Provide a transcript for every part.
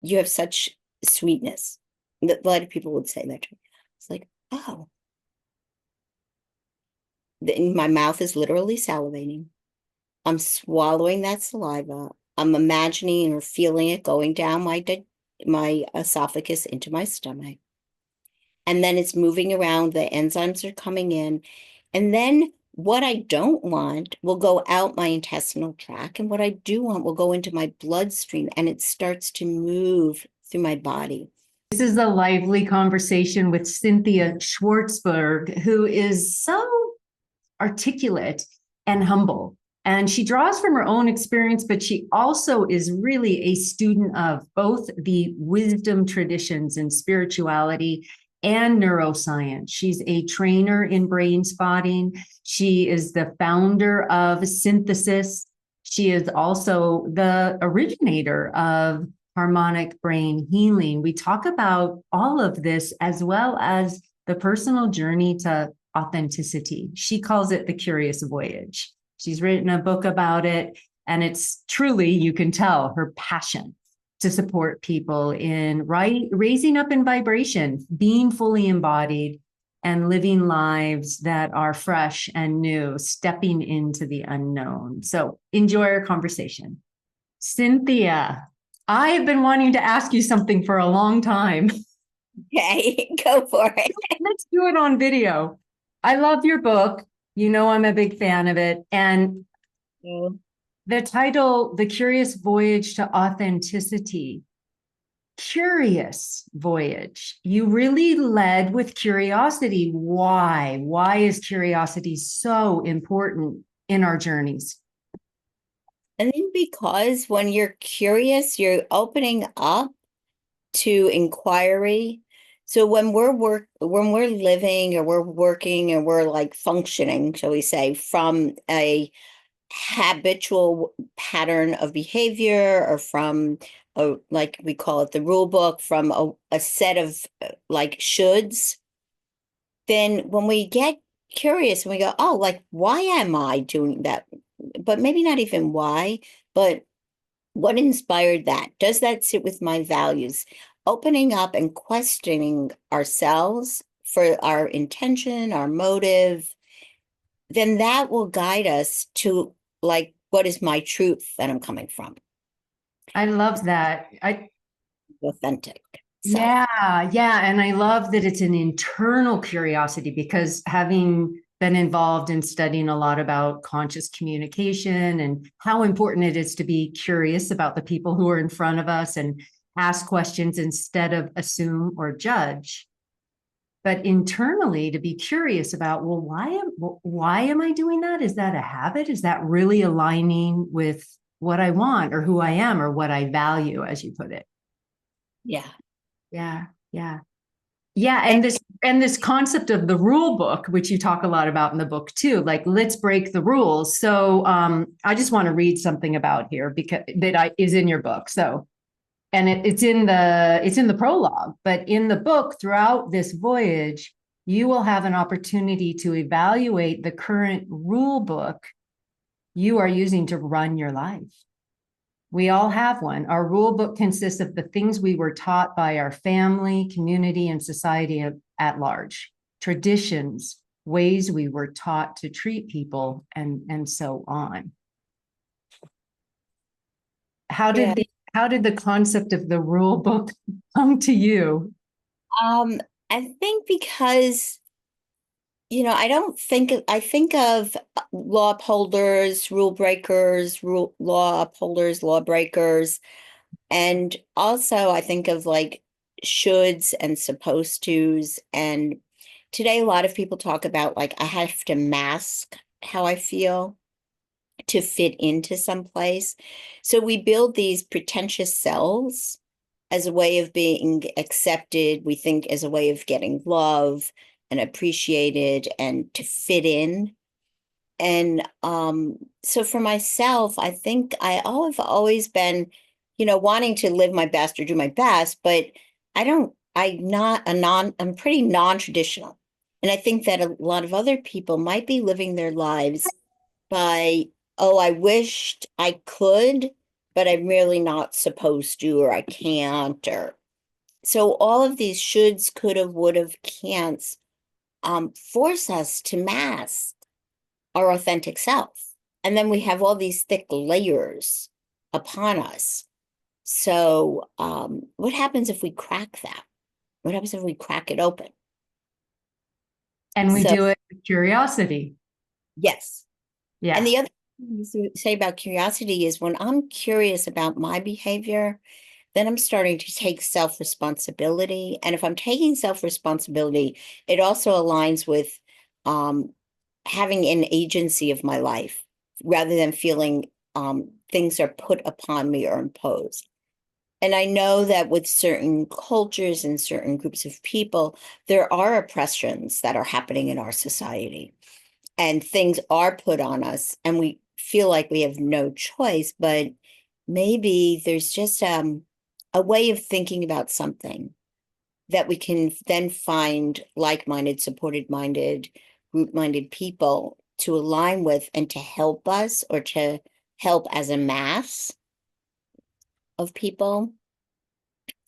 you have such sweetness. A lot of people would say that to me. It's like, oh, my mouth is literally salivating. I'm swallowing that saliva. I'm imagining or feeling it going down my esophagus into my stomach. And then it's moving around. The enzymes are coming in. And then what I don't want will go out my intestinal tract. And what I do want will go into my bloodstream, and it starts to move through my body. This is a lively conversation with Cynthia Schwartzberg, who is so articulate and humble. And she draws from her own experience, but she also is really a student of both the wisdom traditions and spirituality and neuroscience. She's a trainer in brain spotting. She is the founder of Synthesis. She is also the originator of harmonic brain healing. We talk about all of this as well as the personal journey to authenticity. She calls it the curious voyage. She's written a book about it, and it's truly, you can tell, her passion to support people in raising up in vibration, being fully embodied, and living lives that are fresh and new, stepping into the unknown. So enjoy our conversation. Cynthia, I have been wanting to ask you something for a long time. Okay, go for it. Let's do it on video. I love your book. You know, I'm a big fan of it. And the title, The Curious Voyage to Authenticity. Curious voyage. You really led with curiosity. Why? Why is curiosity so important in our journeys? I think because when you're curious, you're opening up to inquiry. So when we're living or we're working or we're like functioning, shall we say, from a habitual pattern of behavior, or from like we call it the rule book, from a set of like shoulds, then when we get curious and we go, oh, like, why am I doing that? But maybe not even why, but what inspired that? Does that sit with my values? Opening up and questioning ourselves for our intention, our motive, then that will guide us to, like, what is my truth that I'm coming from? I love that. Authentic. So, Yeah. And I love that it's an internal curiosity, because having been involved in studying a lot about conscious communication and how important it is to be curious about the people who are in front of us and ask questions instead of assume or judge. But internally, to be curious about, well, why am I doing that? Is that a habit? Is that really aligning with what I want or who I am or what I value, as you put it? yeah. Yeah. And this concept of the rule book, which you talk a lot about in the book too, like, let's break the rules. So I just want to read something about here because is in your book. So, and it's in the prologue, but in the book, throughout this voyage, you will have an opportunity to evaluate the current rule book you are using to run your life. We all have one. Our rule book consists of the things we were taught by our family, community, and society at large, traditions, ways we were taught to treat people, and so on. How did the concept of the rule book come to you? I think because, I think of law upholders, rule breakers, law upholders, law breakers. And also I think of like shoulds and supposed tos. And today, a lot of people talk about like, I have to mask how I feel to fit into some place. So we build these pretentious selves as a way of being accepted, we think, as a way of getting love and appreciated and to fit in. And so for myself, I think I've always been, wanting to live my best or do my best, but I'm pretty non-traditional. And I think that a lot of other people might be living their lives by, oh, I wished I could, but I'm really not supposed to, or I can't, or so all of these shoulds, could have, would have, can'ts force us to mask our authentic self. And then we have all these thick layers upon us. So what happens if we crack that? What happens if we crack it open? And we So do it with curiosity. yes. And Yeah. the other thing to say about curiosity is when I'm curious about my behavior, then I'm starting to take self-responsibility. And if I'm taking self-responsibility, it also aligns with um, having an agency of my life rather than feeling things are put upon me or imposed. And I know that with certain cultures and certain groups of people, there are oppressions that are happening in our society and things are put on us and we feel like we have no choice, but maybe there's just a way of thinking about something that we can then find like-minded, supported-minded, group-minded people to align with and to help us or to help as a mass of people.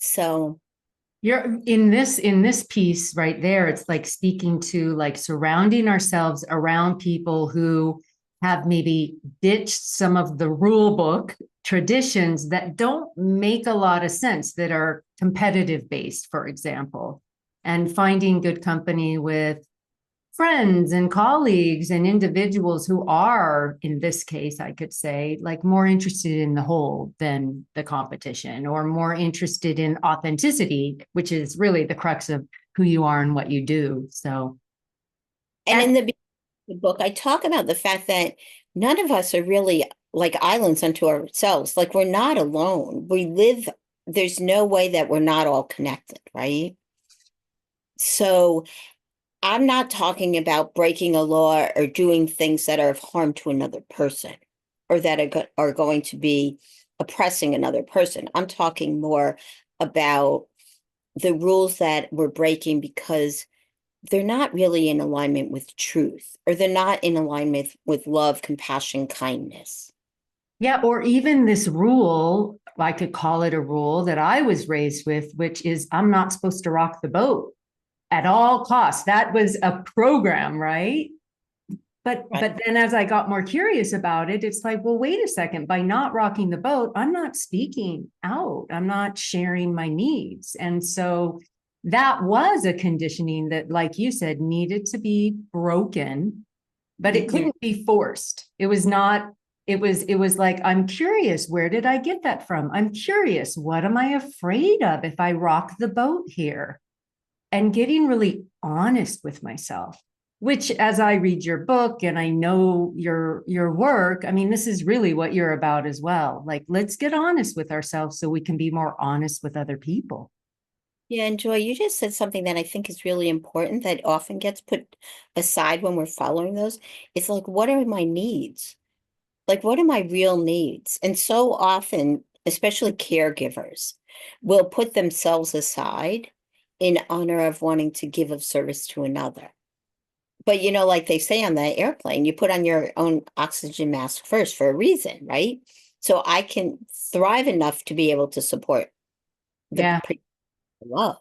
So You're in this piece right there, it's like speaking to like surrounding ourselves around people who have maybe ditched some of the rule book traditions that don't make a lot of sense, that are competitive based, for example, and finding good company with friends and colleagues and individuals who are, in this case, I could say, like more interested in the whole than the competition, or more interested in authenticity, which is really the crux of who you are and what you do. So, and and in the book, I talk about the fact that none of us are really like islands unto ourselves. Like we're not alone. We live, there's no way that we're not all connected, right? So I'm not talking about breaking a law or doing things that are of harm to another person or that are going to be oppressing another person. I'm talking more about the rules that we're breaking because they're not really in alignment with truth or they're not in alignment with love, compassion, kindness. yeah, or even this rule, I could call it a rule that I was raised with, which is I'm not supposed to rock the boat at all costs. That was a program, right? But Right. but then as I got more curious about it, it's like, well, wait a second, by not rocking the boat, I'm not speaking out. I'm not sharing my needs. And so that was a conditioning that, like you said, needed to be broken, but it Mhm. couldn't be forced. It was not, it was like, I'm curious, where did I get that from? I'm curious, what am I afraid of if I rock the boat here? And getting really honest with myself, which, as I read your book and I know your work, I mean, this is really what you're about as well. Like, let's get honest with ourselves so we can be more honest with other people. Yeah, and Joy, you just said something that I think is really important that often gets put aside when we're following those. It's like, what are my needs? Like, what are my real needs? And so often, especially caregivers, will put themselves aside in honor of wanting to give of service to another. But you know, like they say on the airplane, you put on your own oxygen mask first for a reason, right? So I can thrive enough to be able to support the Yeah. people I love.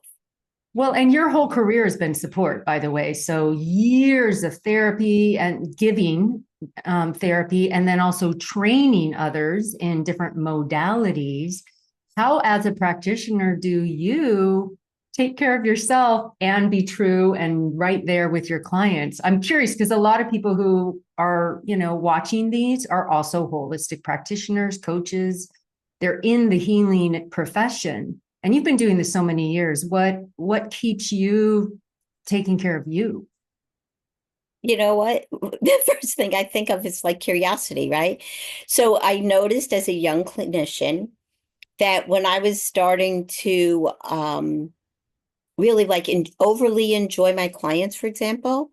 Well, and your whole career has been support, by the way. So years of therapy and giving therapy, and then also training others in different modalities. How, as a practitioner, do you take care of yourself and be true and right there with your clients? I'm curious because a lot of people who are, watching these are also holistic practitioners, coaches. They're in the healing profession. And you've been doing this so many years. What keeps you taking care of you? You know what? The first thing I think of is like curiosity, right? So I noticed as a young clinician that when I was starting to really like overly enjoy my clients, for example,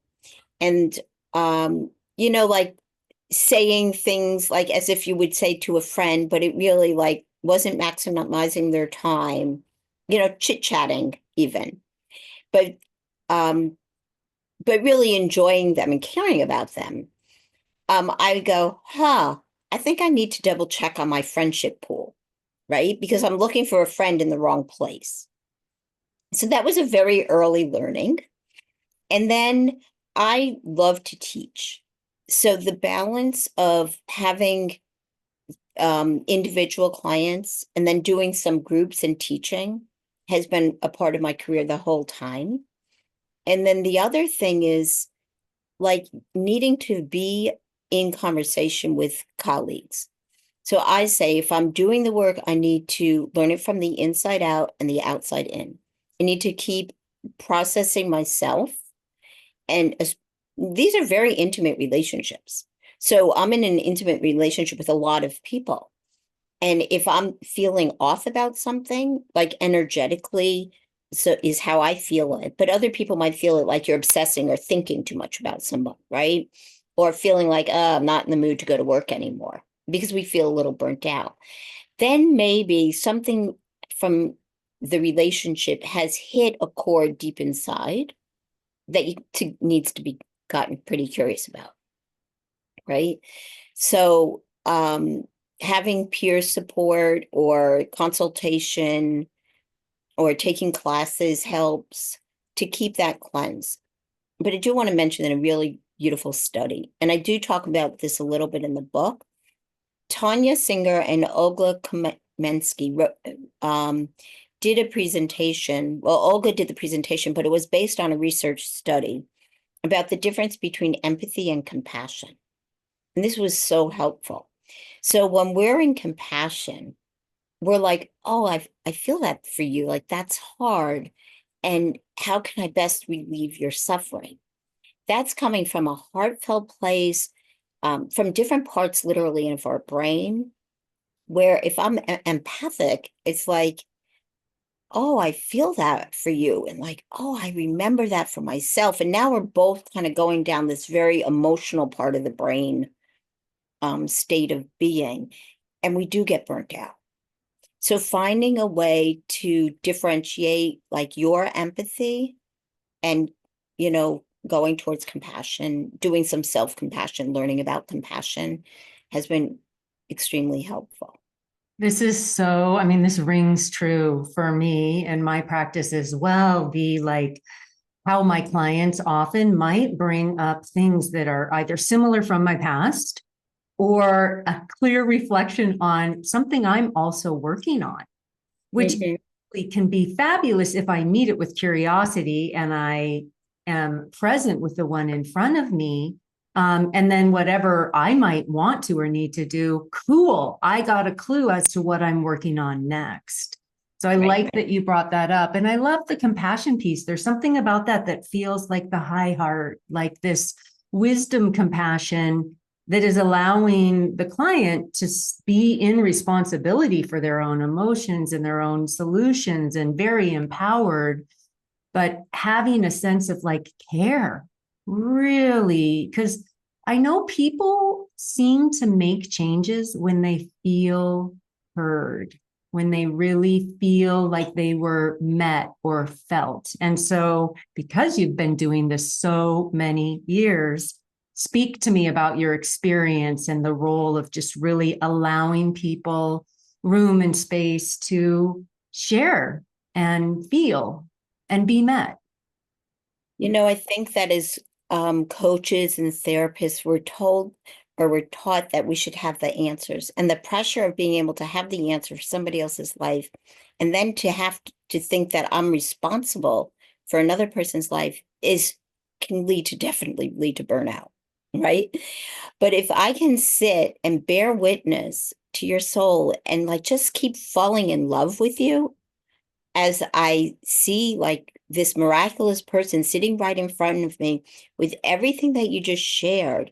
and like saying things like as if you would say to a friend, but it really like wasn't maximizing their time, chit-chatting even. But um, but really enjoying them and caring about them. I go, huh, I think I need to double check on my friendship pool, right? Because I'm looking for a friend in the wrong place. So that was a very early learning. And then I love to teach. So the balance of having individual clients and then doing some groups and teaching has been a part of my career the whole time. And then the other thing is like needing to be in conversation with colleagues. So I say if I'm doing the work, I need to learn it from the inside out and the outside in. I need to keep processing myself. And these are very intimate relationships. So I'm in an intimate relationship with a lot of people. And if I'm feeling off about something, like energetically, so is how I feel it. But other people might feel it like you're obsessing or thinking too much about someone, right? Or feeling like, I'm not in the mood to go to work anymore because we feel a little burnt out. Then maybe something from the relationship has hit a chord deep inside that needs to be gotten pretty curious about, right? So, having peer support or consultation or taking classes helps to keep that cleanse. But I do want to mention that a really beautiful study, and I do talk about this a little bit in the book. Tanya Singer and Olga Kamensky did a presentation. Well, Olga did the presentation, but it was based on a research study about the difference between empathy and compassion. And this was so helpful. So when we're in compassion, we're like, oh, I feel that for you. Like that's hard. And how can I best relieve your suffering? That's coming from a heartfelt place, from different parts, literally, of our brain. Where if I'm empathic, it's like, oh, I feel that for you. And like, oh, I remember that for myself. And now we're both kind of going down this very emotional part of the brain state of being. And we do get burnt out. So finding a way to differentiate like your empathy and, going towards compassion, doing some self-compassion, learning about compassion has been extremely helpful. This is so, I mean, this rings true for me and my practice as well. Be like how my clients often might bring up things that are either similar from my past or a clear reflection on something I'm also working on, which Mhm. can be fabulous if I meet it with curiosity and I am present with the one in front of me. And then whatever I might want to or need to do, cool, I got a clue as to what I'm working on next. So I Right. like that you brought that up. And I love the compassion piece. There's something about that that feels like the high heart, like this wisdom compassion that is allowing the client to be in responsibility for their own emotions and their own solutions and very empowered, but having a sense of like care, really, because I know people seem to make changes when they feel heard, when they really feel like they were met or felt. And so, because you've been doing this so many years, speak to me about your experience and the role of just really allowing people room and space to share and feel and be met. I think that as coaches and therapists, we're told or we're taught that we should have the answers, and the pressure of being able to have the answer for somebody else's life, and then to have to think that I'm responsible for another person's life is can definitely lead to burnout, right? But if I can sit and bear witness to your soul and like just keep falling in love with you as I see like this miraculous person sitting right in front of me with everything that you just shared,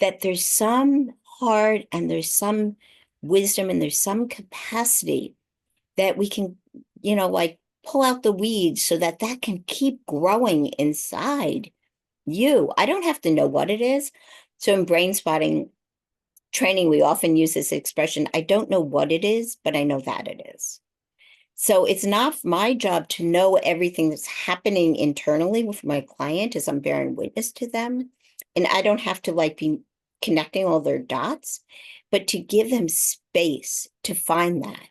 that there's some heart and there's some wisdom and there's some capacity that we can, like pull out the weeds so that that can keep growing inside you. I don't have to know what it is. So in brain spotting training, we often use this expression, I don't know what it is, but I know that it is. So it's not my job to know everything that's happening internally with my client as I'm bearing witness to them. And I don't have to like be connecting all their dots, but to give them space to find that.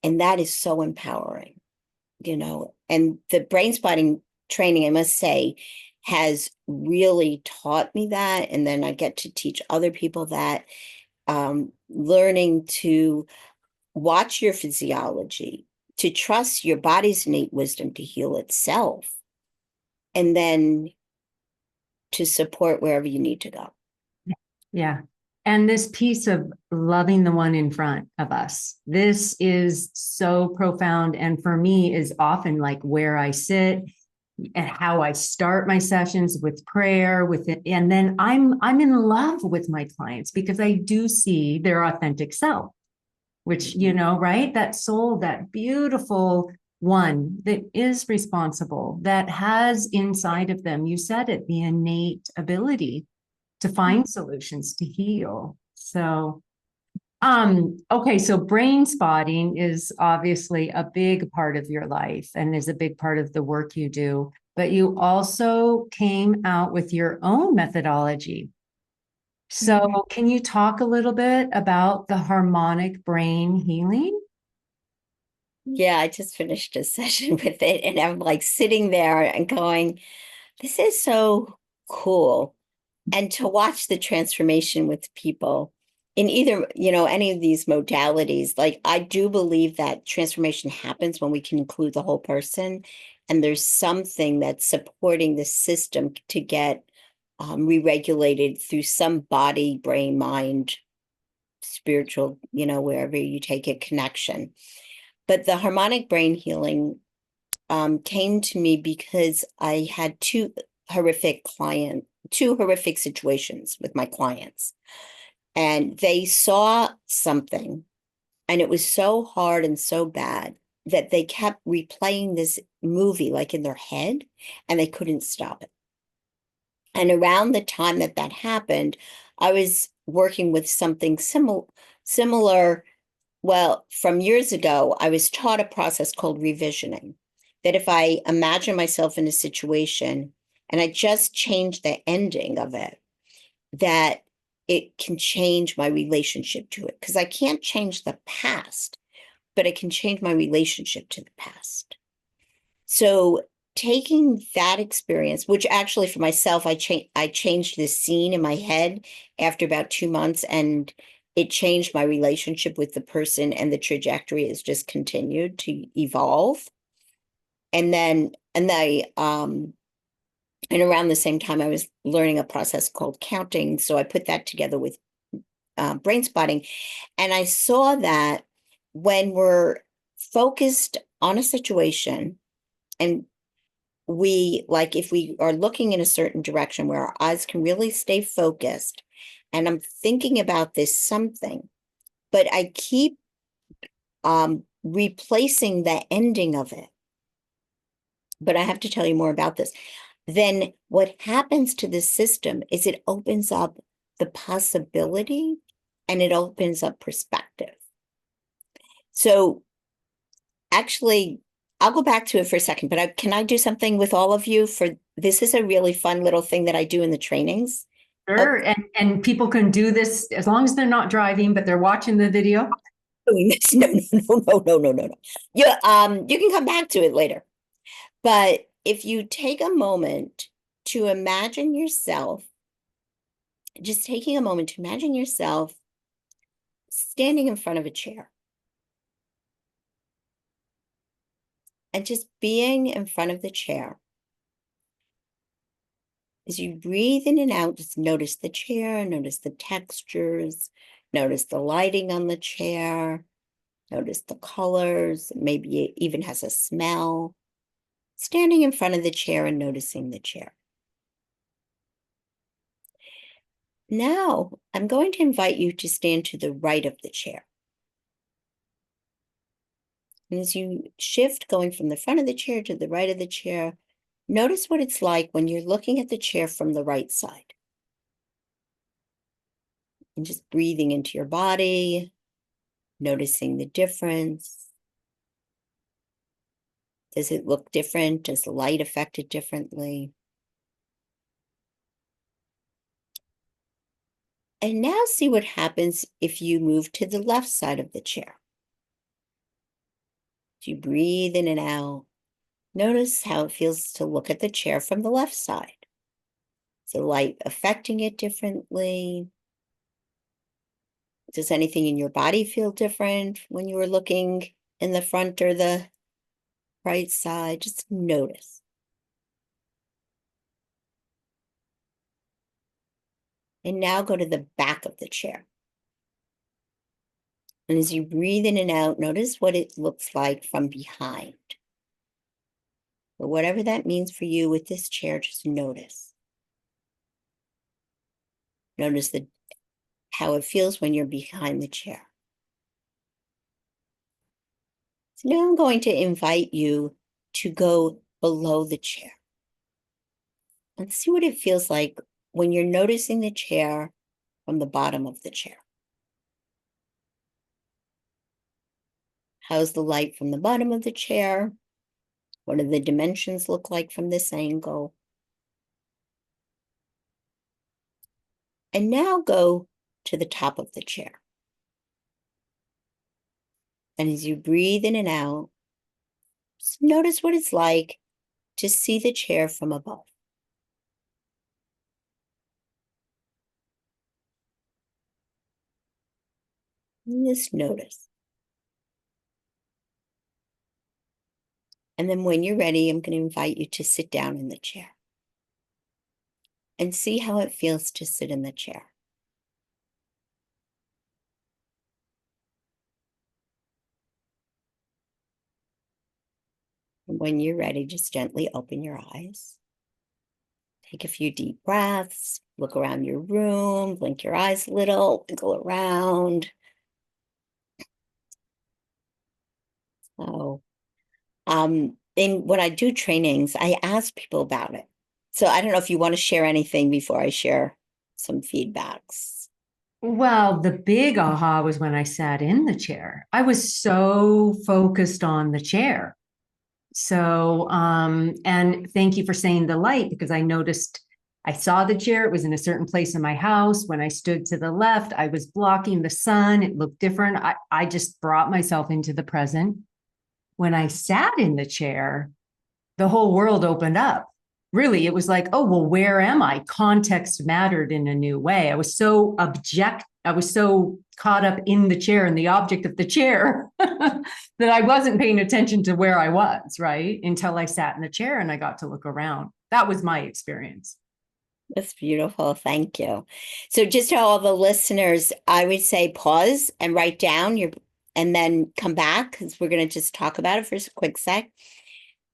And that is so empowering, and the brain spotting training, I must say, has really taught me that. And then I get to teach other people that, learning to watch your physiology, to trust your body's innate wisdom to heal itself, and then to support wherever you need to go. Yeah. And this piece of loving the one in front of us, this is so profound. And for me is often like where I sit and how I start my sessions with prayer with it. And then I'm in love with my clients because I do see their authentic self, which, right? That soul, that beautiful one that is responsible, that has inside of them, you said it, the innate ability to find solutions to heal. So, okay, so brain spotting is obviously a big part of your life and is a big part of the work you do, but you also came out with your own methodology. So, can you talk a little bit about the harmonic brain healing? Yeah, I just finished a session with it, and I'm like sitting there and going, this is so cool. And to watch the transformation with people in either, any of these modalities, like I do believe that transformation happens when we can include the whole person. And there's something that's supporting the system to get re-regulated through some body, brain, mind, spiritual, wherever you take it, connection. But the harmonic brain healing came to me because I had two horrific situations with my clients. And they saw something, and it was so hard and so bad that they kept replaying this movie like in their head, and they couldn't stop it. And around the time that that happened, I was working with something similar. Well, from years ago, I was taught a process called revisioning, that if I imagine myself in a situation and I just change the ending of it, that it can change my relationship to it. Because I can't change the past, but I can change my relationship to the past. So taking that experience, which actually for myself, I changed this scene in my head after about 2 months, and it changed my relationship with the person, and the trajectory has just continued to evolve. And then, and around the same time, I was learning a process called counting. So I put that together with brain spotting. And I saw that when we're focused on a situation, and if we are looking in a certain direction where our eyes can really stay focused, and I'm thinking about this something, but I keep replacing the ending of it. But I have to tell you more about this. Then what happens to the system is it opens up the possibility, and it opens up perspective. So actually, I'll go back to it for a second, but can I do something with all of you this is a really fun little thing that I do in the trainings. Sure. And people can do this as long as they're not driving, but they're watching the video. Doing this. No, no, no, no, no, no, no. Yeah, you can come back to it later. But if you take a moment to imagine yourself, just taking a moment to imagine yourself standing in front of a chair and just being in front of the chair. As you breathe in and out, just notice the chair, notice the textures, notice the lighting on the chair, notice the colors, maybe it even has a smell. Standing in front of the chair and noticing the chair. Now, I'm going to invite you to stand to the right of the chair. And as you shift, going from the front of the chair to the right of the chair, notice what it's like when you're looking at the chair from the right side. And just breathing into your body, noticing the difference. Does it look different? Does the light affect it differently? And now see what happens if you move to the left side of the chair. As you breathe in and out, notice how it feels to look at the chair from the left side. Is the light affecting it differently? Does anything in your body feel different when you were looking in the front or the right side? Just notice. And now go to the back of the chair. And as you breathe in and out, notice what it looks like from behind. Or whatever that means for you with this chair, just notice. Notice how it feels when you're behind the chair. So now I'm going to invite you to go below the chair. Let's see what it feels like when you're noticing the chair from the bottom of the chair. How's the light from the bottom of the chair? What do the dimensions look like from this angle? And now go to the top of the chair. And as you breathe in and out, just notice what it's like to see the chair from above. And just notice. And then when you're ready, I'm going to invite you to sit down in the chair and see how it feels to sit in the chair. And when you're ready, just gently open your eyes. Take a few deep breaths, look around your room, blink your eyes a little, wiggle around. So, when I do trainings, I ask people about it. So I don't know if you want to share anything before I share some feedbacks. Well, the big aha was when I sat in the chair. I was so focused on the chair. So, and thank you for saying the light, because I noticed I saw the chair. It was in a certain place in my house. When I stood to the left, I was blocking the sun. It looked different. I just brought myself into the present. When I sat in the chair, the whole world opened up. Really, it was like, oh, well, where am I? Context mattered in a new way. I was so caught up in the chair and the object of the chair that I wasn't paying attention to where I was, right? Until I sat in the chair and I got to look around. That was my experience. That's beautiful. Thank you. So just to all the listeners, I would say pause and write down and then come back because we're going to just talk about it for a quick sec.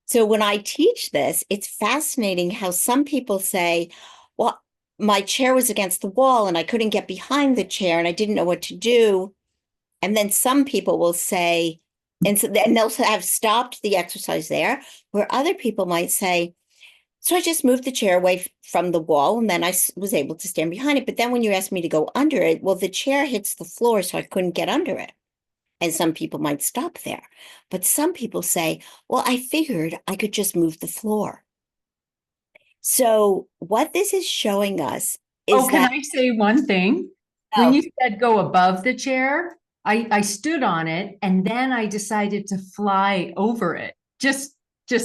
So when I teach this, it's fascinating how some people say, well, my chair was against the wall and I couldn't get behind the chair and I didn't know what to do. And then some people will say, and they'll have stopped the exercise there, where other people might say, so I just moved the chair away from the wall and then I was able to stand behind it. But then when you asked me to go under it, well, the chair hits the floor, so I couldn't get under it. And some people might stop there. But some people say, well, I figured I could just move the floor. So what this is showing us is can I say one thing? When you said go above the chair, I stood on it and then I decided to fly over it just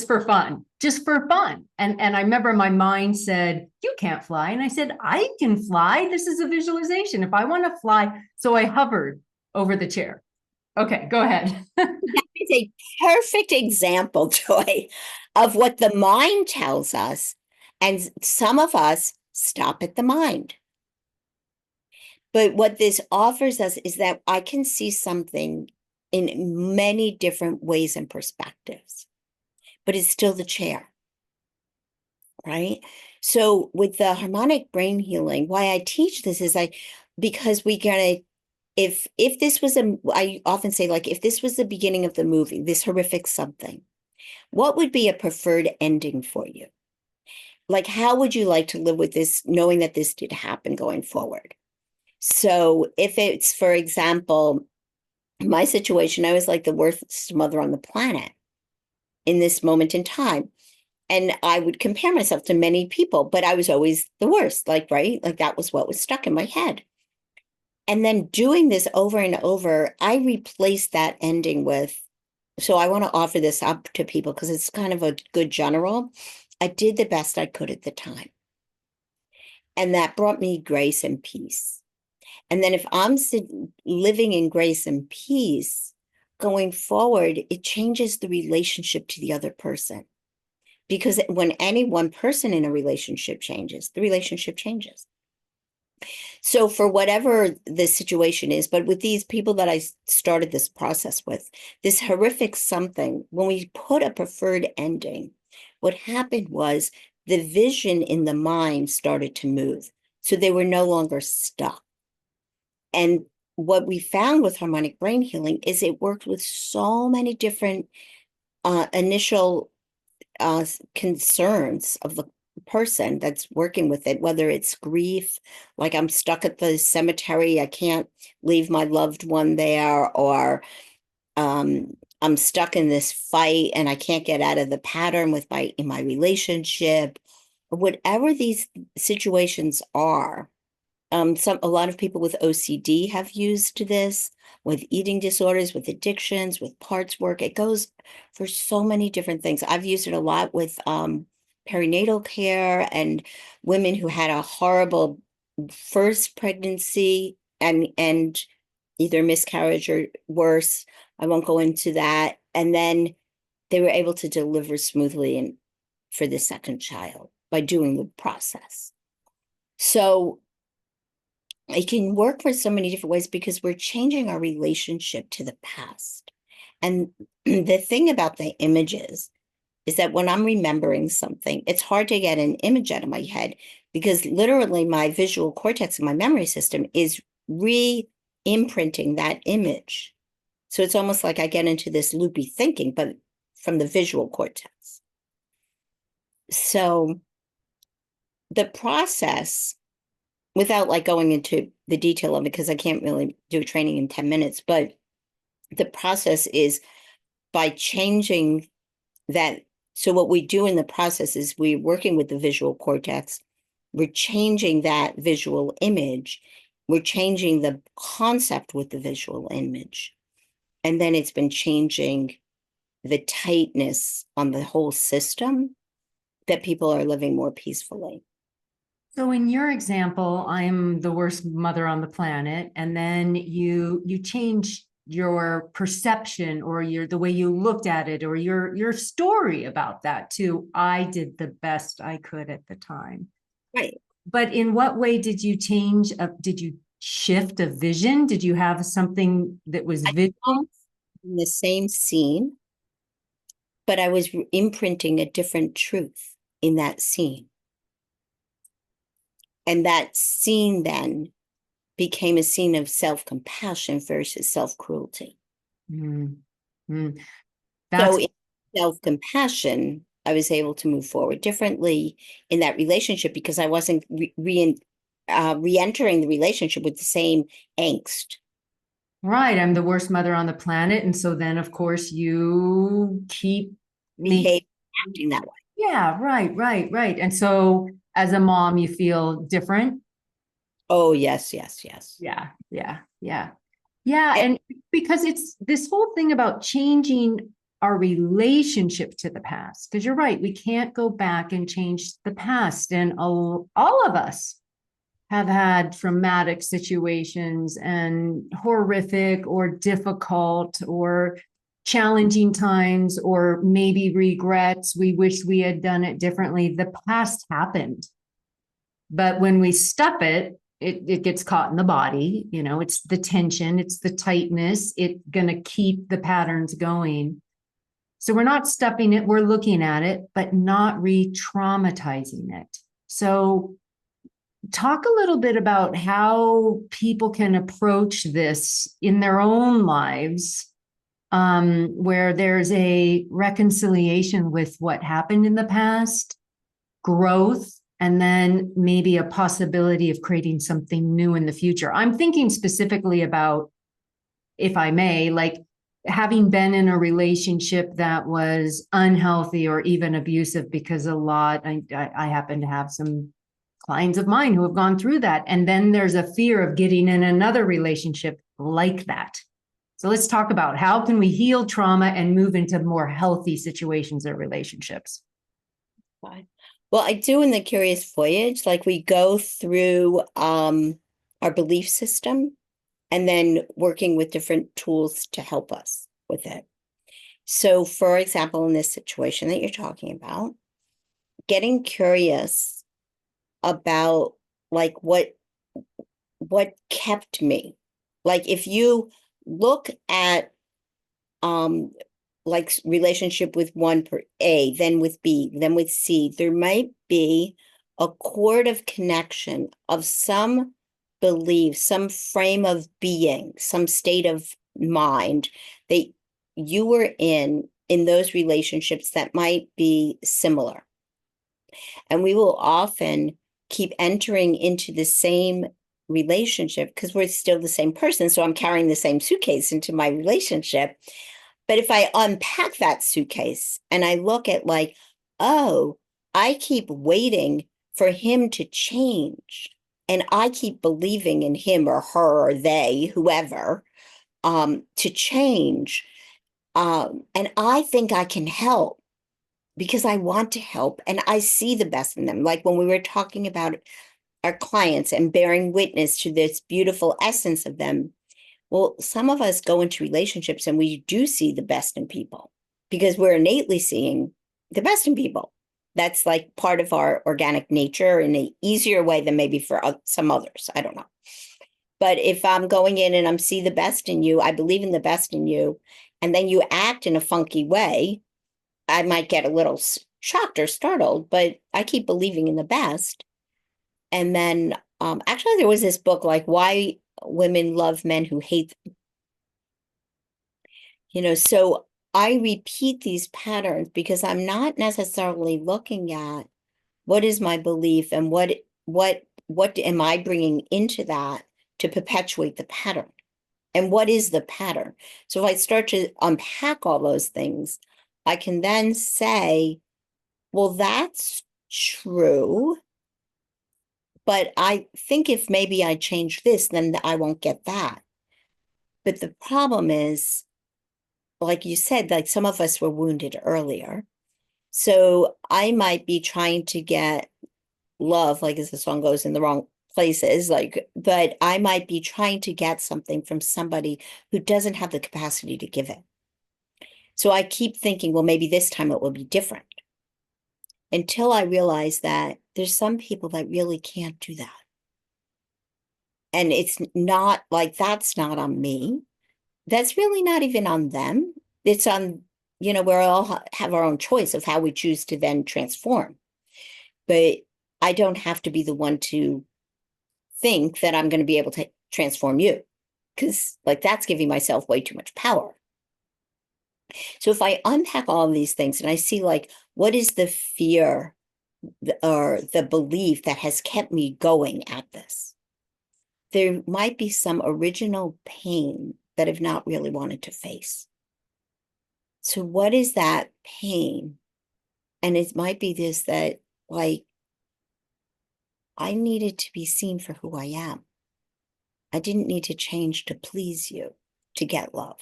for fun, just for fun. And I remember my mind said, you can't fly. And I said, I can fly. This is a visualization. If I want to fly. So I hovered over the chair. Okay, go ahead. That is a perfect example, Joy, of what the mind tells us. And some of us stop at the mind. But what this offers us is that I can see something in many different ways and perspectives, but it's still the chair, right? So with the harmonic brain healing, why I teach this is because we gotta, if this was I often say, like, if this was the beginning of the movie, this horrific something, what would be a preferred ending for you? Like, how would you like to live with this, knowing that this did happen going forward? So if it's, for example, my situation, I was like the worst mother on the planet in this moment in time. And I would compare myself to many people, but I was always the worst, like, right? Like that was what was stuck in my head. And then doing this over and over, I replaced that ending with, so I want to offer this up to people because it's kind of a good general. I did the best I could at the time. And that brought me grace and peace. And then if I'm living in grace and peace going forward, it changes the relationship to the other person. Because when any one person in a relationship changes, the relationship changes. So for whatever the situation is, but with these people that I started this process with, this horrific something, when we put a preferred ending, what happened was the vision in the mind started to move. So they were no longer stuck. And what we found with harmonic brain healing is it worked with so many different initial concerns of the person that's working with it, whether it's grief, like I'm stuck at the cemetery, I can't leave my loved one there, or I'm stuck in this fight and I can't get out of the pattern with my relationship, or whatever these situations are. A lot of people with OCD have used this, with eating disorders, with addictions, with parts work. It goes for so many different things. I've used it a lot with perinatal care and women who had a horrible first pregnancy and either miscarriage or worse. I won't go into that. And then they were able to deliver smoothly and for the second child by doing the process. So it can work for so many different ways because we're changing our relationship to the past. And the thing about the images is that when I'm remembering something, it's hard to get an image out of my head because literally my visual cortex and my memory system is re-imprinting that image. So it's almost like I get into this loopy thinking, but from the visual cortex. So the process, without like going into the detail of it, because I can't really do a training in 10 minutes, but the process is by changing that. So what we do in the process is we're working with the visual cortex. We're changing that visual image. We're changing the concept with the visual image. And then it's been changing the tightness on the whole system that people are living more peacefully. So in your example, I'm the worst mother on the planet, and then you change your perception or the way you looked at it or your story about that to I did the best I could at the time. Right. But in what way did you change? Did you shift a vision? Did you have something that was visual? In the same scene, but I was imprinting a different truth in that scene. And that scene then became a scene of self-compassion versus self-cruelty. Mm-hmm. So in self-compassion, I was able to move forward differently in that relationship because I wasn't re-entering the relationship with the same angst. Right. I'm the worst mother on the planet. And so then, of course, you keep Behave acting that way. Yeah, right. And so as a mom, you feel different. Oh, yes, yes, yes. Yeah. And And because it's this whole thing about changing our relationship to the past, because you're right, we can't go back and change the past. And all of us have had traumatic situations and horrific or difficult or challenging times, or maybe regrets. We wish we had done it differently. The past happened. But when we stuff it, it gets caught in the body. You know, it's the tension, it's the tightness, it's going to keep the patterns going. So we're not stuffing it, we're looking at it, but not re-traumatizing it. So talk a little bit about how people can approach this in their own lives, where there's a reconciliation with what happened in the past, growth, and then maybe a possibility of creating something new in the future. I'm thinking specifically about, if I may, like having been in a relationship that was unhealthy or even abusive, because I happen to have some clients of mine who have gone through that. And then there's a fear of getting in another relationship like that. So let's talk about how can we heal trauma and move into more healthy situations or relationships. Fine. Well, I do in the Curious Voyage, like we go through our belief system and then working with different tools to help us with it. So, for example, in this situation that you're talking about, getting curious about like what kept me. Like if you look at like relationship with one per A, then with B, then with C, there might be a cord of connection of some belief, some frame of being, some state of mind that you were in those relationships that might be similar. And we will often keep entering into the same relationship because we're still the same person. So I'm carrying the same suitcase into my relationship. But if I unpack that suitcase and I look at like, oh, I keep waiting for him to change. And I keep believing in him or her or they, whoever, to change. And I think I can help because I want to help and I see the best in them. Like when we were talking about our clients and bearing witness to this beautiful essence of them. Well, some of us go into relationships and we do see the best in people because we're innately seeing the best in people. That's like part of our organic nature in an easier way than maybe for some others. I don't know. But if I'm going in and I'm see the best in you, I believe in the best in you, and then you act in a funky way, I might get a little shocked or startled, but I keep believing in the best. And then actually there was this book like Why Women Love Men Who Hate Them. So I repeat these patterns because I'm not necessarily looking at what is my belief and what am I bringing into that to perpetuate the pattern? And what is the pattern? So if I start to unpack all those things, I can then say, well, that's true. But I think if maybe I change this, then I won't get that. But the problem is, like you said, like some of us were wounded earlier. So I might be trying to get love, like as the song goes, in the wrong places, like, but I might be trying to get something from somebody who doesn't have the capacity to give it. So I keep thinking, well, maybe this time it will be different until I realize that there's some people that really can't do that. And it's not like that's not on me. That's really not even on them. It's on, we all have our own choice of how we choose to then transform. But I don't have to be the one to think that I'm going to be able to transform you because like that's giving myself way too much power. So if I unpack all of these things and I see like, what is the fear or the belief that has kept me going at this? There might be some original pain that I've not really wanted to face. So what is that pain? And it might be this, that like, I needed to be seen for who I am. I didn't need to change to please you to get love.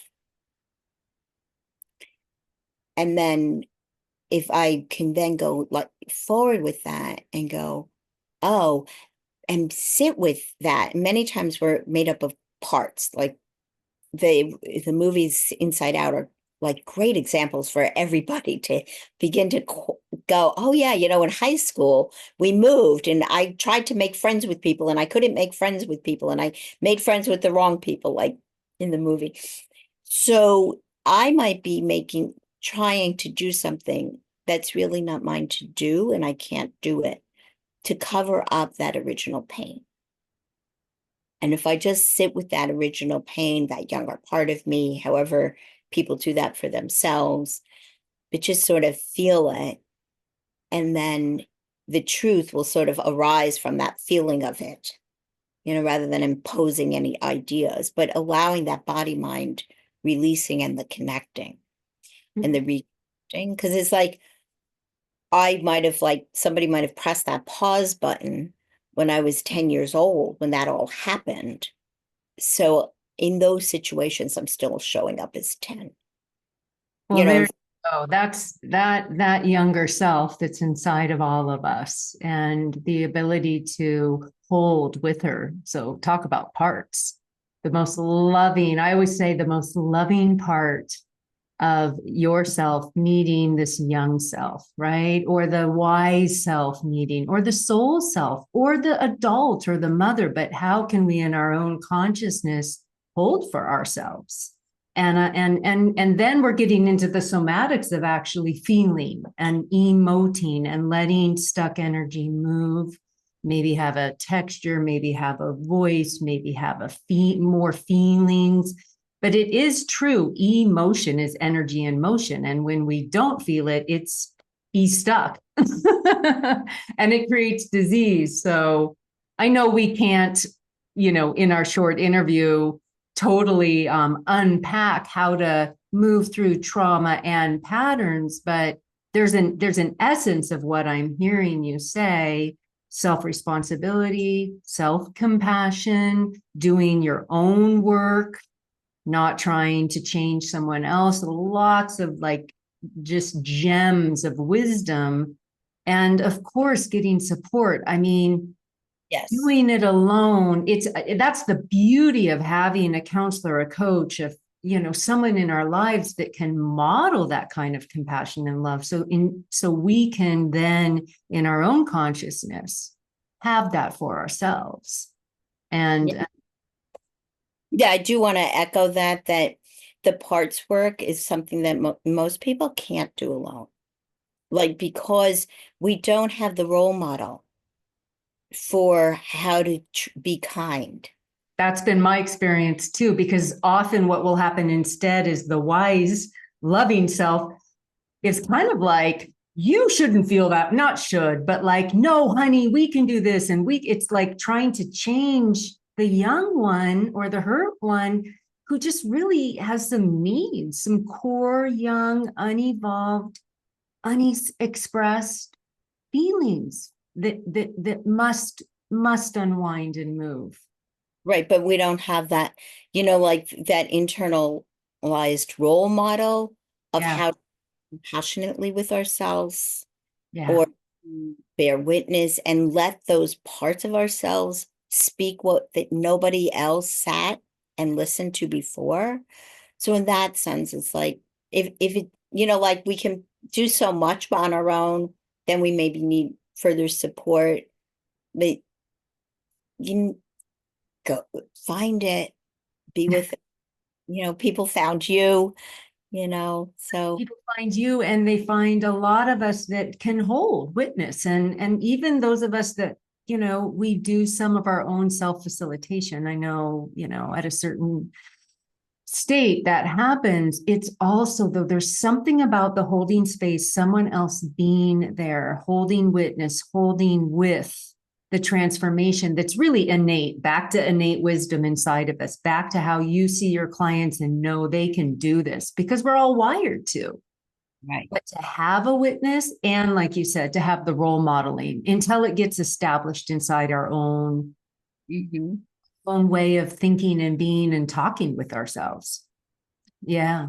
And then if I can then go like forward with that and go, oh, and sit with that. Many times we're made up of parts. Like the movies Inside Out are like great examples for everybody to begin to go, oh yeah, in high school we moved and I tried to make friends with people and I couldn't make friends with people and I made friends with the wrong people, like in the movie. So I might be trying to do something that's really not mine to do and I can't do it, to cover up that original pain. And if I just sit with that original pain, that younger part of me, however people do that for themselves, but just sort of feel it. And then the truth will sort of arise from that feeling of it, rather than imposing any ideas, but allowing that body mind releasing and the connecting and the reconnecting. Because it's like, somebody might have pressed that pause button, when I was 10 years old, when that all happened. So in those situations, I'm still showing up as 10. You Well, know, there you go. That's that younger self that's inside of all of us and the ability to hold with her. So talk about parts. The most loving, I always say the most loving part of yourself meeting this young self, right? Or the wise self meeting, or the soul self, or the adult or the mother. But how can we in our own consciousness hold for ourselves? And then we're getting into the somatics of actually feeling and emoting and letting stuck energy move, maybe have a texture, maybe have a voice, maybe have more feelings. But it is true, emotion is energy in motion, and when we don't feel it, it's stuck and it creates disease. So I know we can't, in our short interview totally unpack how to move through trauma and patterns, but there's an essence of what I'm hearing you say: self-responsibility, self-compassion, doing your own work, not trying to change someone else. Lots of like just gems of wisdom. And of course, getting support. I mean, yes. doing it alone, that's the beauty of having a counselor, a coach, of someone in our lives that can model that kind of compassion and love. So we can then in our own consciousness have that for ourselves. Yeah, And yeah, I do want to echo that the parts work is something that most people can't do alone. Like, because we don't have the role model for how to be kind. that's been my experience too, because often what will happen instead is the wise, loving self is kind of like, you shouldn't feel that, not should, but like, no, honey, we can do this. And it's like trying to change the young one or the hurt one who just really has some needs, some core, young, unevolved, unexpressed feelings that must unwind and move. Right, but we don't have that, like that internalized role model of Yeah. how passionately with ourselves Yeah. or bear witness and let those parts of ourselves speak what that nobody else sat and listened to before. So in that sense, it's like if it, like we can do so much on our own, then we maybe need further support. But you go find it, be with it. People found you, so People find you and they find a lot of us that can hold witness, and even those of us that we do some of our own self-facilitation. I know at a certain state that happens. It's also, though, there's something about the holding space, someone else being there, holding witness, holding with the transformation, that's really innate, back to innate wisdom inside of us, back to how you see your clients and know they can do this, because we're all wired to. right. But to have a witness, and like you said, to have the role modeling until it gets established inside our Mhm. own way of thinking and being and talking with ourselves. Yeah.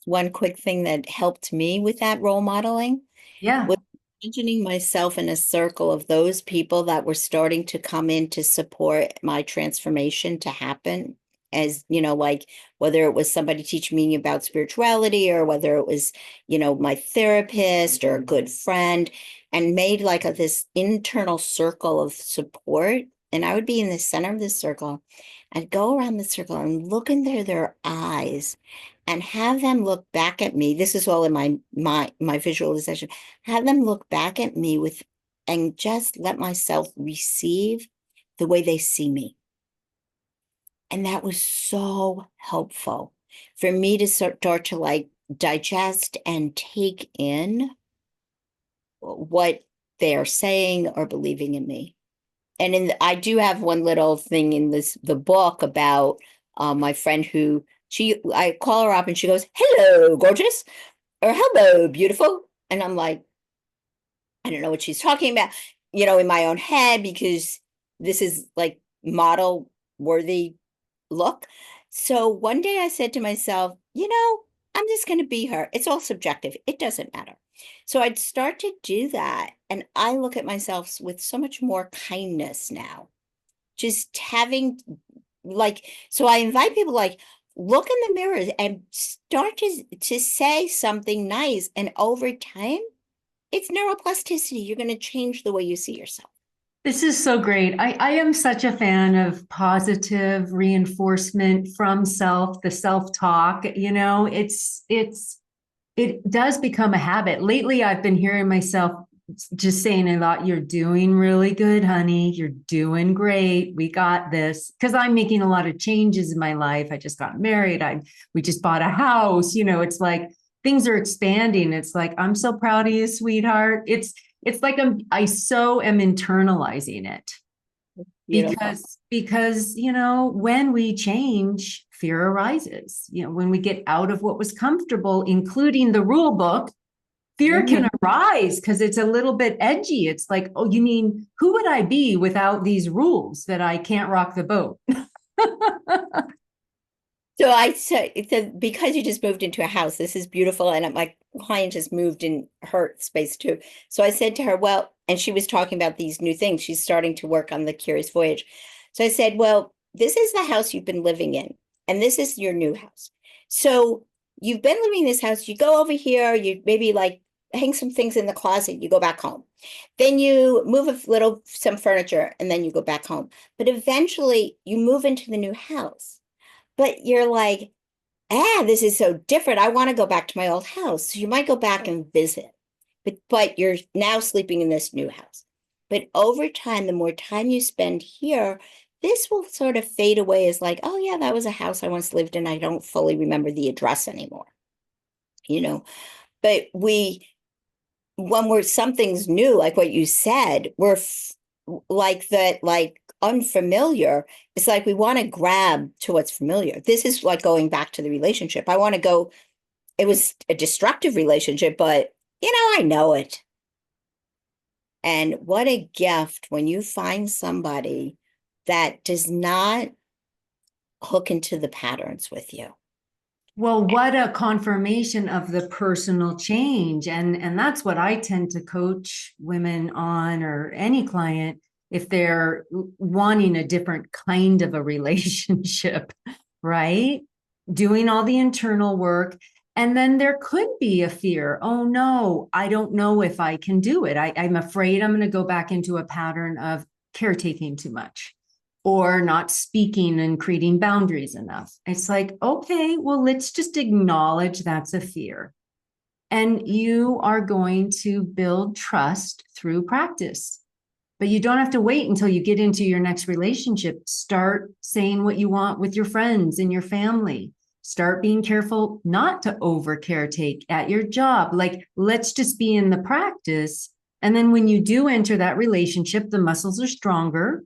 One quick thing that helped me with that role modeling Yeah. was imagining myself in a circle of those people that were starting to come in to support my transformation to happen. As like whether it was somebody teaching me about spirituality or whether it was, my therapist or a good friend, and made like this internal circle of support. And I would be in the center of the circle. I'd go around the circle and look into their eyes and have them look back at me. This is all in my visualization. Have them look back at me with and just let myself receive the way they see me. And that was so helpful for me to start to like digest and take in what they are saying or believing in me. And I do have one little thing in the book about my friend who I call her up and she goes, "Hello, gorgeous," or "Hello, beautiful," and I'm like, I don't know what she's talking about. in my own head because this is like model worthy look. So one day I said to myself, I'm just going to be her. It's all subjective. It doesn't matter. So I'd start to do that. And I look at myself with so much more kindness now. Just having so I invite people look in the mirror and start to say something nice. And over time, it's neuroplasticity. You're going to change the way you see yourself. This is so great. I am such a fan of positive reinforcement from self, the self-talk. It does become a habit. Lately, I've been hearing myself just saying a lot, you're doing really good, honey. You're doing great. We got this. Because I'm making a lot of changes in my life. I just got married. We just bought a house. It's like things are expanding. It's like, I'm so proud of you, sweetheart. It's like I so am internalizing it Beautiful. because when we change, fear arises. When we get out of what was comfortable, including the rule book, fear can arise because it's a little bit edgy. It's like, oh, you mean who would I be without these rules that I can't rock the boat? So I said, because you just moved into a house, this is beautiful. And my client just moved in her space too. So I said to her, well, and she was talking about these new things. She's starting to work on the Curious Voyage. So I said, well, this is the house you've been living in, and this is your new house. So you've been living in this house. You go over here, you maybe hang some things in the closet, you go back home. Then you move some furniture, and then you go back home. But eventually you move into the new house. But you're like, this is so different. I want to go back to my old house. So you might go back and visit, but you're now sleeping in this new house. But over time, the more time you spend here, this will sort of fade away as like, oh yeah, that was a house I once lived in. I don't fully remember the address anymore, you know. But when something's new, like what you said, like that, like unfamiliar. It's like we want to grab to what's familiar. This is like going back to the relationship. I want to go, it was a destructive relationship, but I know it. And what a gift when you find somebody that does not hook into the patterns with you. Well, what a confirmation of the personal change. And that's what I tend to coach women on, or any client, if they're wanting a different kind of a relationship, right? Doing all the internal work. And then there could be a fear. Oh no, I don't know if I can do it. I'm afraid I'm going to go back into a pattern of caretaking too much, or not speaking and creating boundaries enough. It's like, okay, well, let's just acknowledge that's a fear. And you are going to build trust through practice. But you don't have to wait until you get into your next relationship. Start saying what you want with your friends and your family. Start being careful not to over caretake at your job. Like, let's just be in the practice. And then when you do enter that relationship, the muscles are stronger.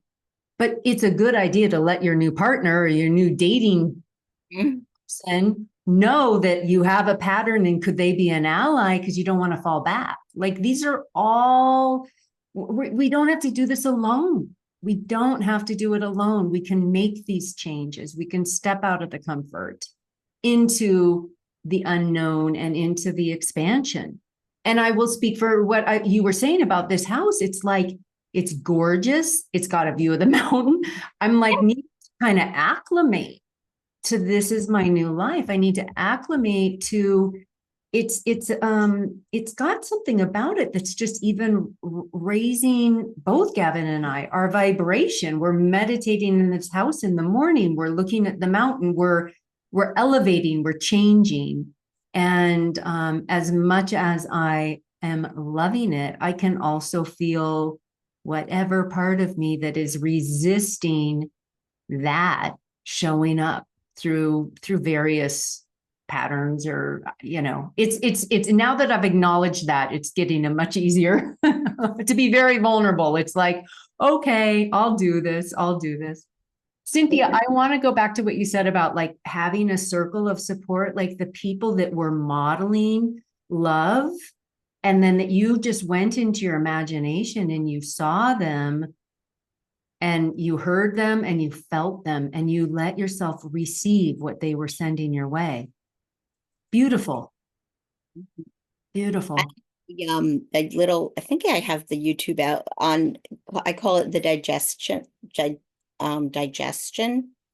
But it's a good idea to let your new partner or your new dating person know that you have a pattern, and could they be an ally, because you don't want to fall back. Like, these are all, we don't have to do this alone. We don't have to do it alone. We can make these changes. We can step out of the comfort into the unknown and into the expansion. And I will speak for what you were saying about this house. It's like, it's gorgeous. It's got a view of the mountain. I'm like, need to kind of acclimate to this is my new life. I need to acclimate to it's got something about it that's just even raising, both Gavin and I, our vibration. We're meditating in this house in the morning. We're looking at the mountain. We're elevating. We're changing. And as much as I am loving it, I can also feel whatever part of me that is resisting that showing up through various patterns, or it's now that I've acknowledged that, it's getting a much easier to be very vulnerable. It's like, okay, I'll do this. Cynthia, I want to go back to what you said about like having a circle of support, like the people that were modeling love And then that you just went into your imagination and you saw them and you heard them and you felt them and you let yourself receive what they were sending your way. Beautiful. Beautiful. A little, I think I have the YouTube out on, I call it the digestion,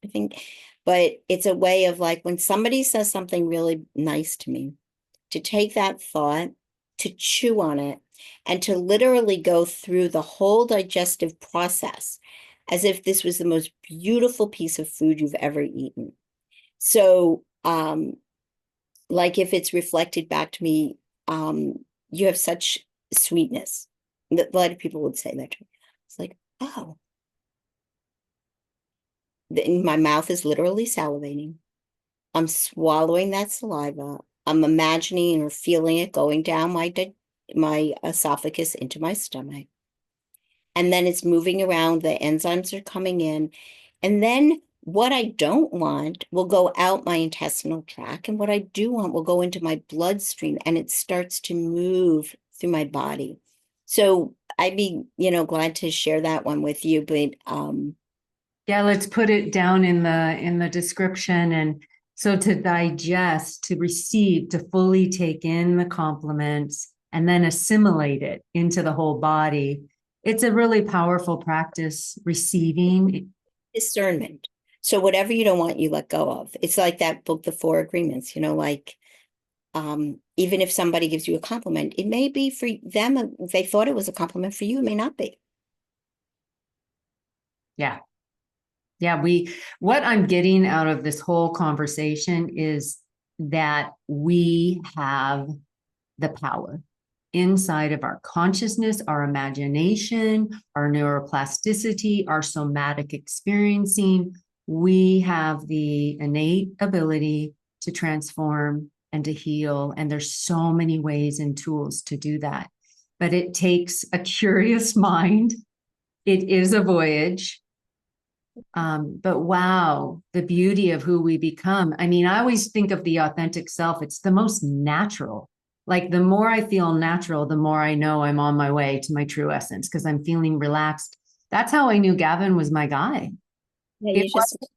I think, but it's a way of like when somebody says something really nice to me, to take that thought, to chew on it, and to literally go through the whole digestive process as if this was the most beautiful piece of food you've ever eaten. So, like if it's reflected back to me, you have such sweetness. A lot of people would say that to me. It's like, oh, my mouth is literally salivating. I'm swallowing that saliva. I'm imagining or feeling it going down my esophagus into my stomach. And then it's moving around. The enzymes are coming in. And then what I don't want will go out my intestinal tract. And what I do want will go into my bloodstream and it starts to move through my body. So I'd be, glad to share that one with you. But Yeah, let's put it down in the description. And so to digest, to receive, to fully take in the compliments and then assimilate it into the whole body. It's a really powerful practice, receiving. discernment. So whatever you don't want, you let go of. It's like that book, The Four Agreements, even if somebody gives you a compliment, it may be for them, if they thought it was a compliment for you, it may not be. Yeah. Yeah, what I'm getting out of this whole conversation is that we have the power inside of our consciousness, our imagination, our neuroplasticity, our somatic experiencing. We have the innate ability to transform and to heal. And there's so many ways and tools to do that. But it takes a curious mind. It is a voyage. But wow, the beauty of who we become. I mean, I always think of the authentic self. It's the most natural. Like the more I feel natural, the more I know I'm on my way to my true essence because I'm feeling relaxed. That's how I knew Gavin was my guy. Yeah, It you was, just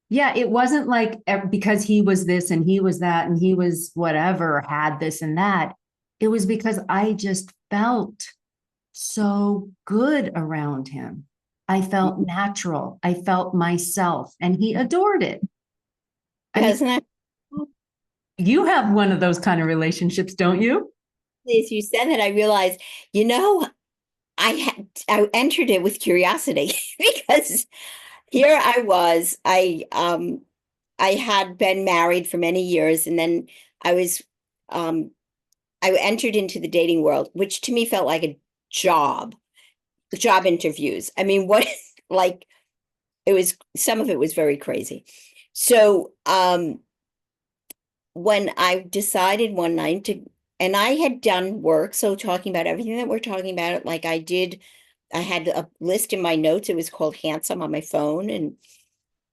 yeah, it wasn't like because he was this and he was that and he was whatever, had this and that. It was because I just felt so good around him. I felt natural. I felt myself, and he adored it. I mean, doesn't that you have one of those kind of relationships, don't you? as you said that I realized, I entered it with curiosity because here I was. I had been married for many years and then I was um I entered into the dating world, which to me felt like a job interviews. I mean, what like it was some of it was very crazy. So when I decided one night to, and I had done work, so talking about everything that we're talking about, like I had a list in my notes. It was called Handsome on my phone, and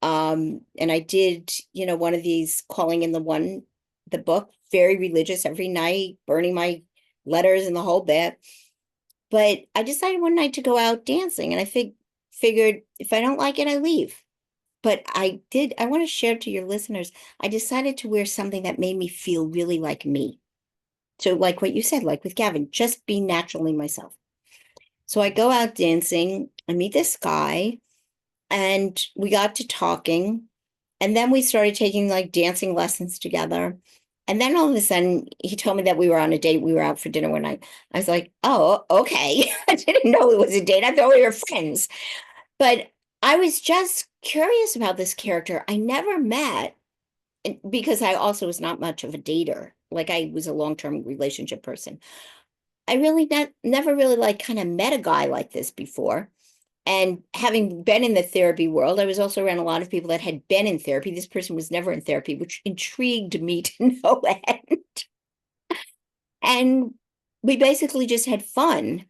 I did, one of these calling in the book, very religious every night, burning my letters and the whole bit. But I decided one night to go out dancing, and I figured if I don't like it, I leave. But I want to share to your listeners, I decided to wear something that made me feel really like me. So, like what you said, like with Gavin, just be naturally myself. So I go out dancing, I meet this guy, and we got to talking. And then we started taking like dancing lessons together. And then all of a sudden, he told me that we were on a date. We were out for dinner one night. I was like, oh, okay. I didn't know it was a date. I thought we were friends. But I was just curious about this character I never met because I also was not much of a dater. Like I was a long-term relationship person. I really never really like kind of met a guy like this before. And having been in the therapy world, I was also around a lot of people that had been in therapy. This person was never in therapy, which intrigued me to no end. And we basically just had fun.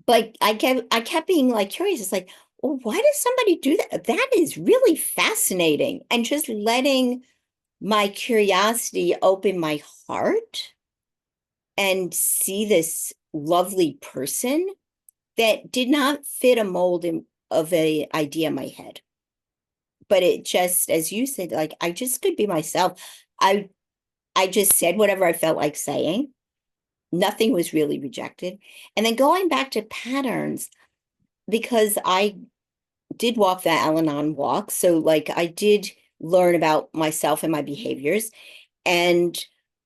But I kept being like curious. It's like, well, why does somebody do that? That is really fascinating. And just letting my curiosity open my heart and see this lovely person that did not fit a mold of a idea in my head. But it just, as you said, like I just could be myself. I just said whatever I felt like saying. Nothing was really rejected. And then going back to patterns, because I did walk that Al-Anon walk. So like I did learn about myself and my behaviors. And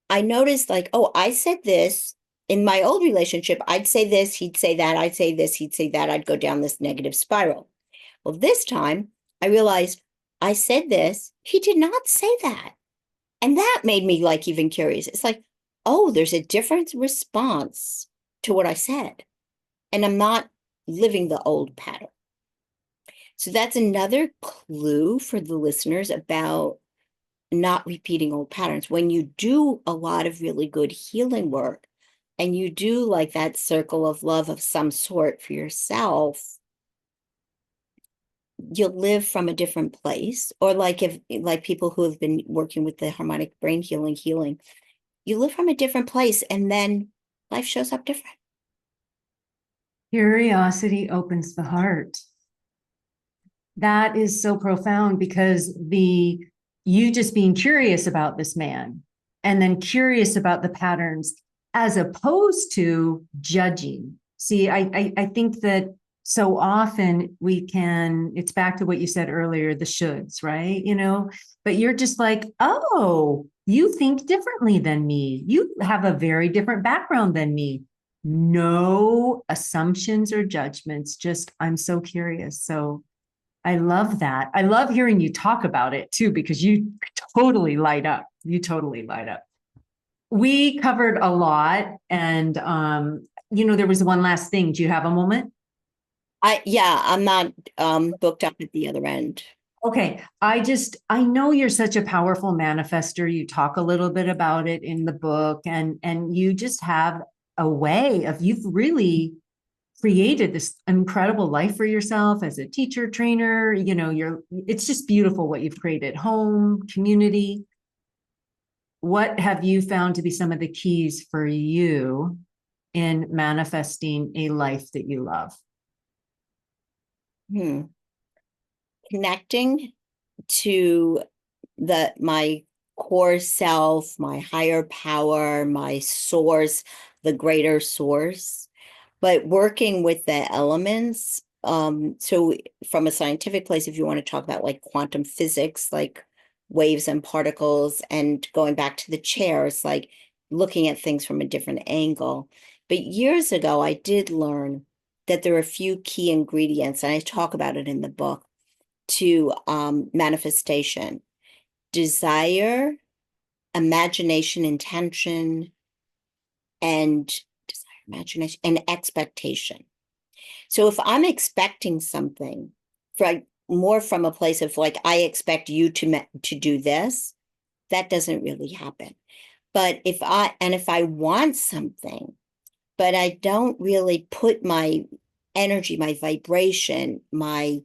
I noticed like, oh, I said this in my old relationship. I'd say this, he'd say that, I'd say this, he'd say that. I'd go down this negative spiral. Well, this time I realized I said this, he did not say that. And that made me like even curious. It's like, oh, there's a different response to what I said. And I'm not living the old pattern. So that's another clue for the listeners about not repeating old patterns. When you do a lot of really good healing work and you do like that circle of love of some sort for yourself, you'll live from a different place. Or like if like people who have been working with the harmonic brain healing, you live from a different place and then life shows up different. Curiosity opens the heart. That is so profound because you just being curious about this man and then curious about the patterns as opposed to judging. See, I think that so often it's back to what you said earlier, the shoulds, right? But you're just like, oh, you think differently than me. You have a very different background than me. No assumptions or judgments, just I'm so curious. So I love that. I love hearing you talk about it too, because you totally light up. You totally light up. We covered a lot and there was one last thing. Do you have a moment? I'm not booked up at the other end. Okay. I know you're such a powerful manifester. You talk a little bit about it in the book and you just have a way of you've really created this incredible life for yourself as a teacher, trainer. It's just beautiful what you've created. Home, community. What have you found to be some of the keys for you in manifesting a life that you love? Connecting to my core self, my higher power, my source, the greater source, but working with the elements. So from a scientific place, if you want to talk about like quantum physics, like waves and particles, and going back to the chairs, like looking at things from a different angle. But years ago, I did learn that there are a few key ingredients, and I talk about it in the book, to manifestation: desire, imagination, intention, and desire, imagination, and expectation. So if I'm expecting something, more from a place of like, I expect you to do this, that doesn't really happen. But if I want something, but I don't really put my energy, my vibration, my